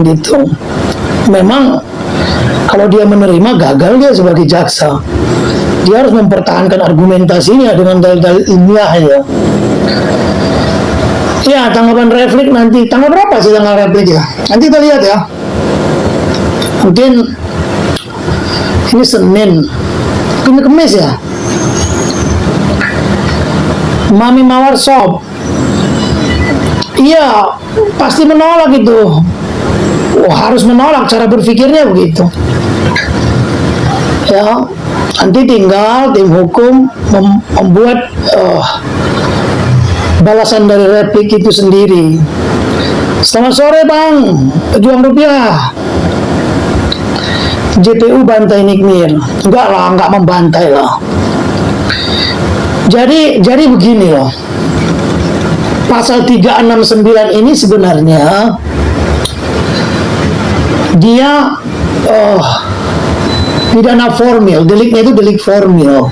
gitu. Memang kalau dia menerima, gagal dia sebagai jaksa. Dia harus mempertahankan argumentasinya dengan dalil-dalil ilmiah ya. Ya, tanggapan replik nanti. Tanggal berapa sih tanggal replik ya? Nanti kita lihat ya. Mungkin ini Senin, ini Kamis ya. Mami Mawar Shop. Iya, pasti menolak itu. Harus menolak, cara berpikirnya begitu. Ya, nanti tinggal tim hukum membuat balasan dari replik itu sendiri. Selamat sore Bang, pejuang rupiah. JPU bantai Nikmir. Enggak lah, enggak membantai lah. Jadi begini loh. Pasal 369 ini sebenarnya dia pidana formil, deliknya itu delik formil.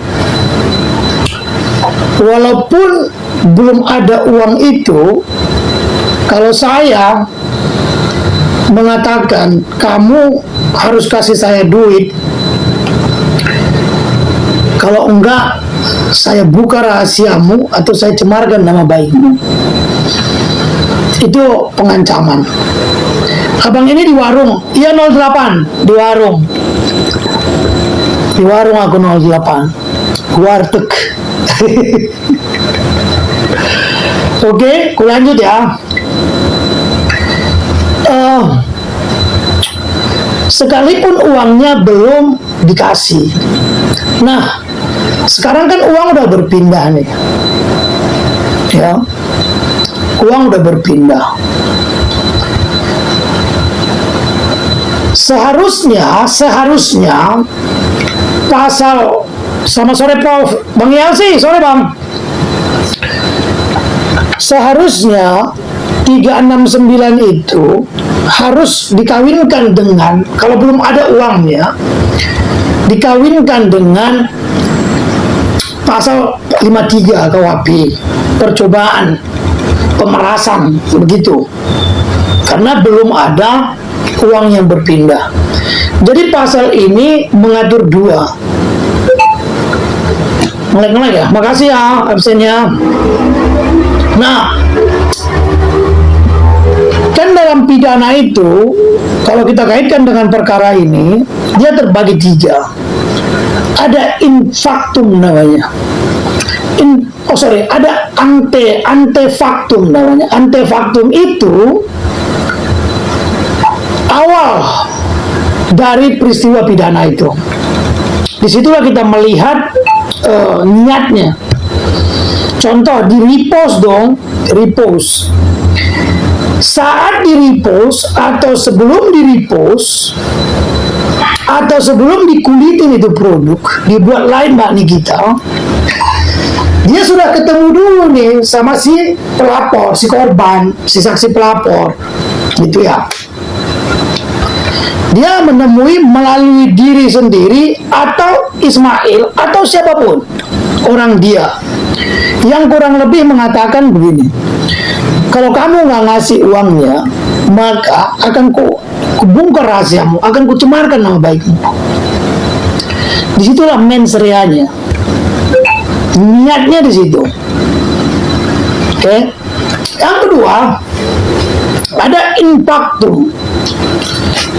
Walaupun belum ada uang itu, kalau saya mengatakan kamu harus kasih saya duit, kalau enggak saya buka rahasiamu atau saya cemarkan nama baikmu, itu pengancaman. Abang ini di warung, iya 08, di warung aku 08, warteg. Oke, aku lanjut ya. Sekalipun uangnya belum dikasih. Nah, sekarang kan uang udah berpindah nih. Ya. Uang udah berpindah. Seharusnya pasal, selamat sore Prof. Bang Yelsi, sore Bang. Seharusnya 369 itu harus dikawinkan dengan, kalau belum ada uangnya, dikawinkan dengan pasal 53 KUHP, percobaan, pemerasan, begitu. Karena belum ada uang yang berpindah. Jadi pasal ini mengatur dua. Ngelek-ngelek ya, makasih ya absennya. Nah, kan dalam pidana itu, kalau kita kaitkan dengan perkara ini, dia terbagi tiga. Ada in factum namanya. Ada ante factum namanya. Ante factum itu awal dari peristiwa pidana itu. Disitulah kita melihat niatnya. Contoh di repost dong, repost. Saat di repost atau sebelum di repost atau sebelum dikulitin itu produk, dibuat lain Mbak Nikita, dia sudah ketemu dulu nih sama si pelapor, si korban, si saksi pelapor, gitu ya. Dia menemui melalui diri sendiri atau Ismail atau siapapun orang dia yang kurang lebih mengatakan begini, kalau kamu nggak ngasih uangnya, maka akan kubongkar rahasiamu, akan kucemarkan nama baikmu. Disitulah mens reanya, niatnya di situ. Oke. Yang kedua, ada in factum.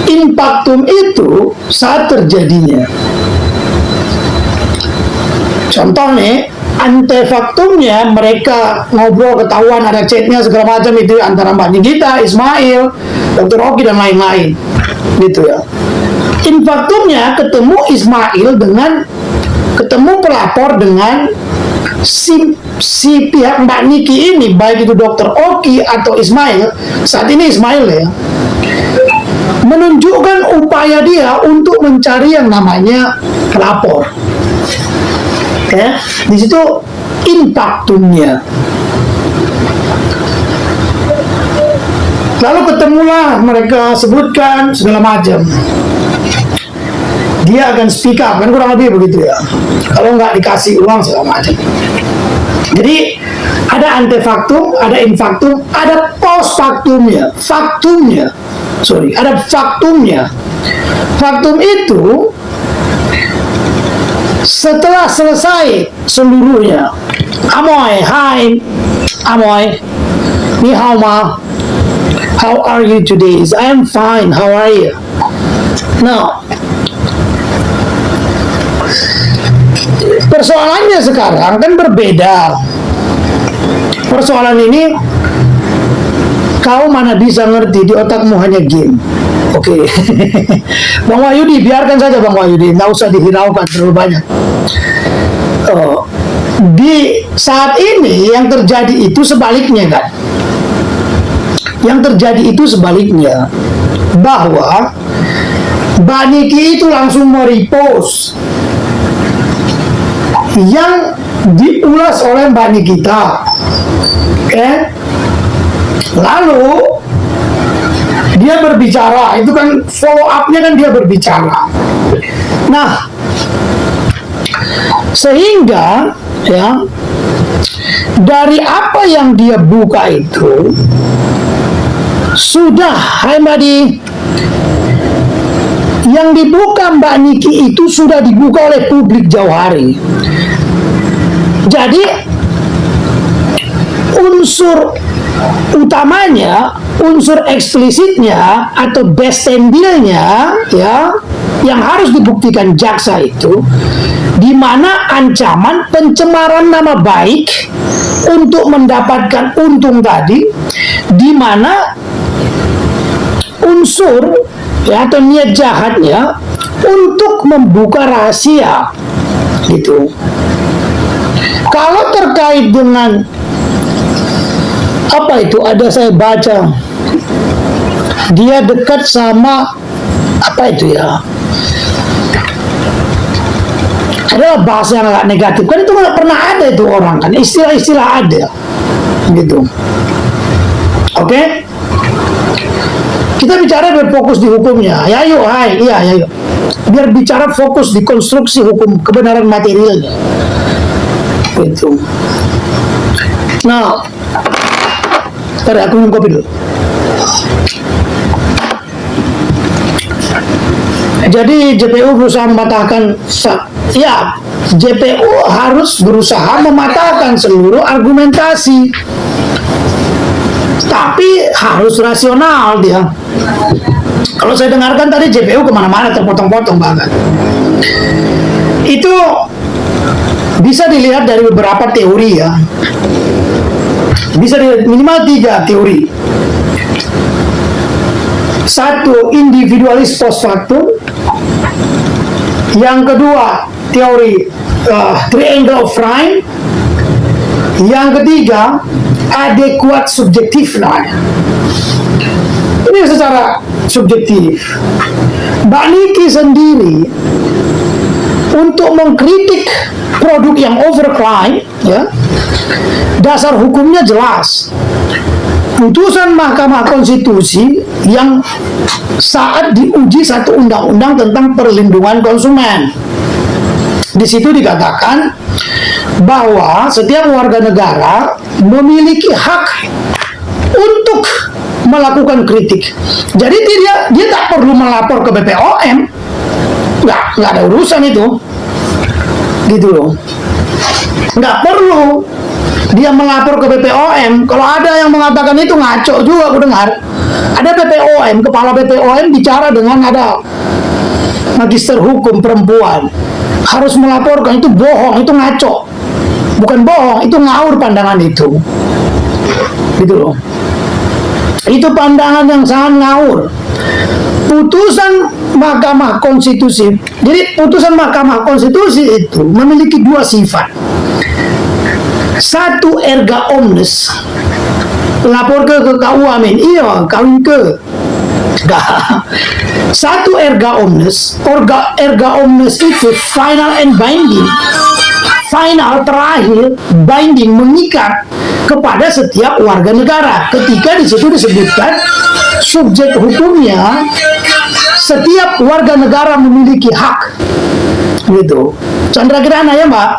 In factum itu saat terjadinya. Contoh nih, ante faktumnya mereka ngobrol, ketahuan ada chatnya segala macam itu antara Mbak Nikita, Ismail, Dr. Oki dan lain-lain, gitu ya. In faktumnya ketemu Ismail ketemu pelapor dengan si pihak Mbak Niki ini, baik itu Dr. Oki atau Ismail. Saat ini Ismail ya, menunjukkan upaya dia untuk mencari yang namanya pelapor. Ya, di situ in factumnya. Lalu ketemulah mereka sebutkan segala macam. Dia akan speak up, kan kurang lebih begitu ya. Kalau nggak dikasih uang segala macam. Jadi ada ante factum, ada in factum, ada post factumnya. Faktumnya ada faktumnya. Faktum itu setelah selesai seluruhnya, Amoy, hi, Amoy, ni hao ma, how are you today? I am fine, how are you? Now, persoalannya sekarang kan berbeda. Persoalan ini kau mana bisa ngerti, di otakmu hanya game. Oke. Bang Wahyudi, biarkan saja Bang Wahyudi, nggak usah dihiraukan terlalu banyak. Di saat ini yang terjadi itu sebaliknya kan. Yang terjadi itu sebaliknya, bahwa Mbak Niki itu langsung merepost yang diulas oleh Mbak Nikita. Oke. Lalu dia berbicara, itu kan follow up-nya kan dia berbicara. Nah, sehingga ya dari apa yang dia buka itu sudah, hai Mbak Di, yang dibuka Mbak Niki itu sudah dibuka oleh publik jauh hari. Jadi unsur utamanya, unsur eksplisitnya atau bestandilnya ya, yang harus dibuktikan jaksa itu, di mana ancaman pencemaran nama baik untuk mendapatkan untung tadi, di mana unsur ya atau niat jahatnya untuk membuka rahasia gitu. Kalau terkait dengan apa itu, ada saya baca dia dekat sama apa itu ya, adalah bahasa yang agak negatif kan, itu nggak pernah ada itu orang kan, istilah-istilah ada gitu. Oke? Kita bicara biar fokus di hukumnya. Ya yuk, hai, iya ya yuk. Biar bicara fokus di konstruksi hukum kebenaran materialnya. Gitu. Nah, ntar aku minum kopi dulu. Jadi JPU berusaha mematahkan, ya JPU harus berusaha mematahkan seluruh argumentasi, tapi harus rasional dia. Kalau saya dengarkan tadi JPU kemana-mana terpotong-potong banget. Itu bisa dilihat dari beberapa teori ya. Bisa dilihat minimal 3 teori. Satu, individualis post factum. Yang kedua, teori triangle of crime. Yang ketiga, adekuat subjektif. Ini secara subjektif. Mbak Niki sendiri untuk mengkritik produk yang overclaim, ya, dasar hukumnya jelas. Putusan Mahkamah Konstitusi yang saat diuji satu undang-undang tentang perlindungan konsumen. Di situ dikatakan bahwa setiap warga negara memiliki hak untuk melakukan kritik. Jadi dia tak perlu melapor ke BPOM, nggak ada urusan itu, gitu loh. Nggak perlu dia melapor ke BPOM. Kalau ada yang mengatakan itu, ngaco juga aku dengar. Ada BPOM, kepala BPOM bicara dengan ada magister hukum perempuan, harus melaporkan. Itu bohong, itu ngaco. Bukan bohong, itu ngawur pandangan itu, gitu loh. Itu pandangan yang sangat ngawur. Putusan Mahkamah Konstitusi, jadi putusan Mahkamah Konstitusi itu memiliki 2 sifat. Satu, erga omnes, lapor ke KUA men, iya kawin ke. Satu, erga omnes. Erga omnes itu final and binding, final, terakhir, binding, mengikat kepada setiap warga negara. Ketika di situ disebutkan subjek hukumnya setiap warga negara memiliki hak. Gitu. Chandra Kirana ya Mbak.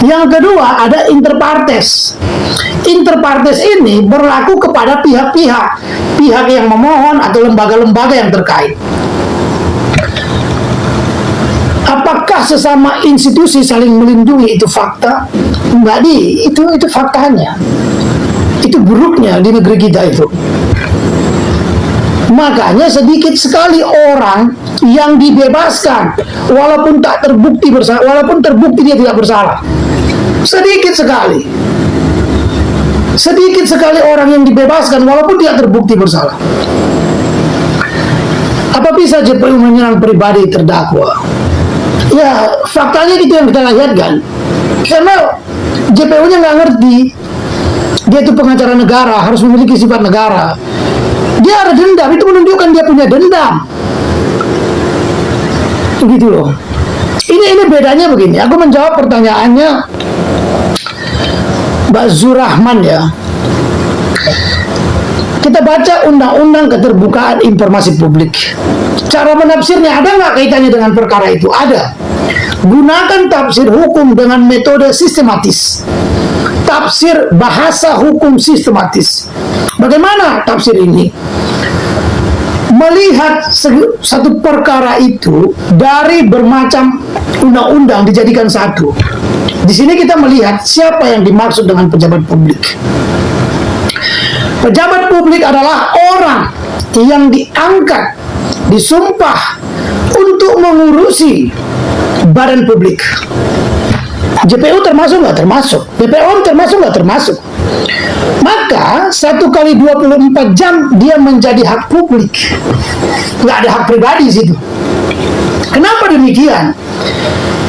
Yang kedua ada inter partes. Inter partes ini berlaku kepada pihak-pihak yang memohon atau lembaga-lembaga yang terkait. Apakah sesama institusi saling melindungi itu fakta? Enggak itu faktanya. Itu buruknya di negeri kita itu. Makanya sedikit sekali orang yang dibebaskan walaupun tak terbukti bersalah, walaupun terbukti dia tidak bersalah. Sedikit sekali. Sedikit sekali orang yang dibebaskan walaupun tidak terbukti bersalah. Apa bisa JPU menyerang pribadi terdakwa? Ya, faktanya itu yang kita lihat kan. Karena JPU-nya nggak ngerti. Dia itu pengacara negara, harus memiliki sifat negara. Dia ada dendam, itu menunjukkan dia punya dendam. Gitu loh. Ini bedanya begini. Aku menjawab pertanyaannya Mbak Zurahman ya. Kita baca Undang-Undang Keterbukaan Informasi Publik. Cara menafsirnya ada nggak kaitannya dengan perkara itu? Ada. Gunakan tafsir hukum dengan metode sistematis. Tafsir bahasa hukum sistematis. Bagaimana tafsir ini? Melihat satu perkara itu dari bermacam undang-undang dijadikan satu. Di sini kita melihat siapa yang dimaksud dengan pejabat publik. Pejabat publik adalah orang yang diangkat, disumpah untuk mengurusi badan publik. JPU termasuk nggak termasuk? BPOM termasuk nggak termasuk? Maka 1 kali 24 jam dia menjadi hak publik. Nggak ada hak pribadi di situ. Kenapa demikian?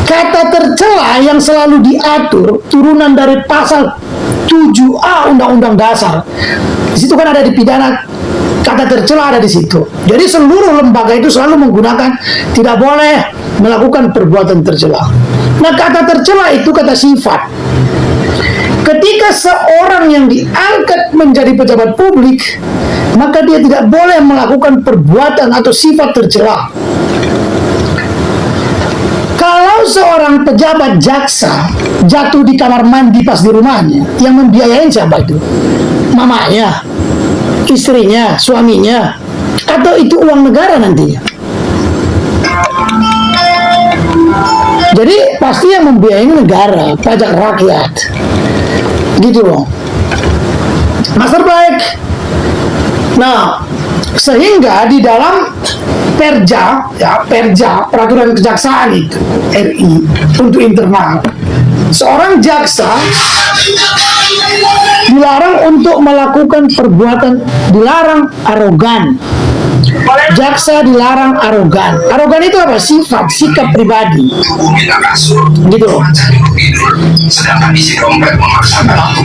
Kata tercela yang selalu diatur turunan dari pasal 7A Undang-Undang Dasar. Di situ kan ada di pidana, kata tercela ada di situ. Jadi seluruh lembaga itu selalu menggunakan tidak boleh melakukan perbuatan tercela. Nah, kata tercela itu kata sifat. Ketika seorang yang diangkat menjadi pejabat publik, maka dia tidak boleh melakukan perbuatan atau sifat tercela. Kalau seorang pejabat jaksa jatuh di kamar mandi pas di rumahnya, yang membiayain siapa itu? Mamanya, istrinya, suaminya, atau itu uang negara nantinya? Jadi pasti yang membiayai negara, pajak rakyat. Gitu loh. Master baik. Nah, sehingga di dalam Perja, ya Perja, peraturan kejaksaan itu RI untuk internal, seorang jaksa dilarang untuk melakukan perbuatan, dilarang arogan. Jaksa dilarang arogan. Arogan itu apa? Sifat, sikap pribadi. Gitu loh.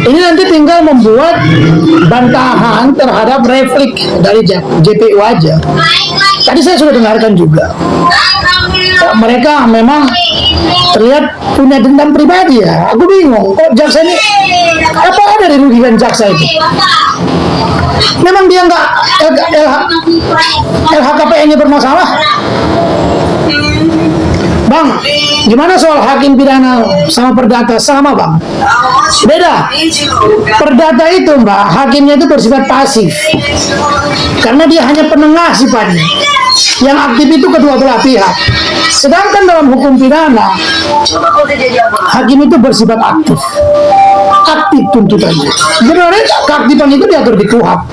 Ini nanti tinggal membuat bantahan terhadap replik dari JPU aja. Tadi saya sudah dengarkan juga. Mereka memang terlihat punya dendam pribadi ya. Aku bingung, kok jaksa ini apa ada dirugikan jaksa itu? Memang dia nggak LHKPN-nya bermasalah. Bang, gimana soal hakim pidana sama perdata? Sama bang, beda. Perdata itu mbak, hakimnya itu bersifat pasif karena dia hanya penengah sifatnya. Yang aktif itu kedua belah pihak. Sedangkan dalam hukum pidana, hakim itu bersifat aktif. Aktif tuntutannya. Sebenarnya keaktifan itu diatur di KUHP.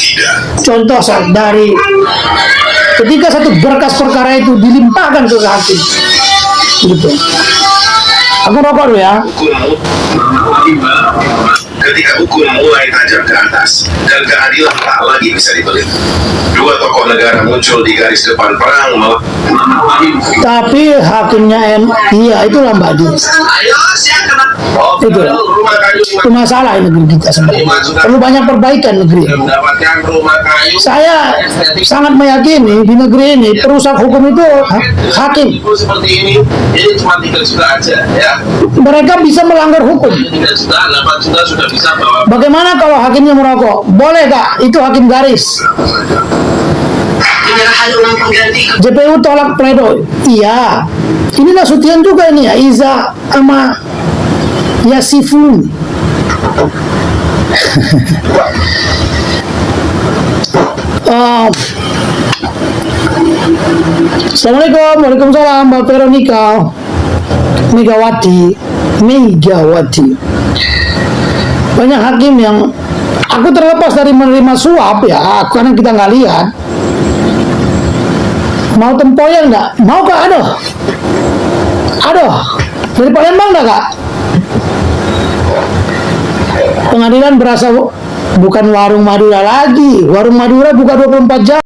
Contoh dari ketika satu berkas perkara itu dilimpahkan ke hakim, gitu. Aku rokok dulu ya. Ketika hukum mulai tajam ke atas dan keadilan tak lagi bisa dibeli, dua tokoh negara muncul di garis depan perang. Tapi hakimnya iya itulah Mbak Di. Itu masalah negeri kita sebenarnya. Perlu banyak perbaikan negeri. Saya sangat meyakini di negeri ini perusak hukum itu hakim. Seperti ini cuma 3 juta aja ya. Mereka bisa melanggar hukum. 3 juta, 8 juta sudah bisa bawa. Bagaimana kalau hakimnya merokok? Boleh gak? Itu hakim garis. ada orang pengganti. JPU tolak pledoi. Iya. Ini Nasution juga ini ya, Iza sama Yasifun. Assalamualaikum, waalaikumsalam, Mbak Veronica. Megawati. Banyak hakim yang aku terlepas dari menerima suap ya, karena kita nggak lihat. Mau tempoyak nggak? Mau kak? Aduh, dari Palembang nggak kak? Pengadilan berasa bukan warung Madura lagi. Warung Madura buka 24 jam.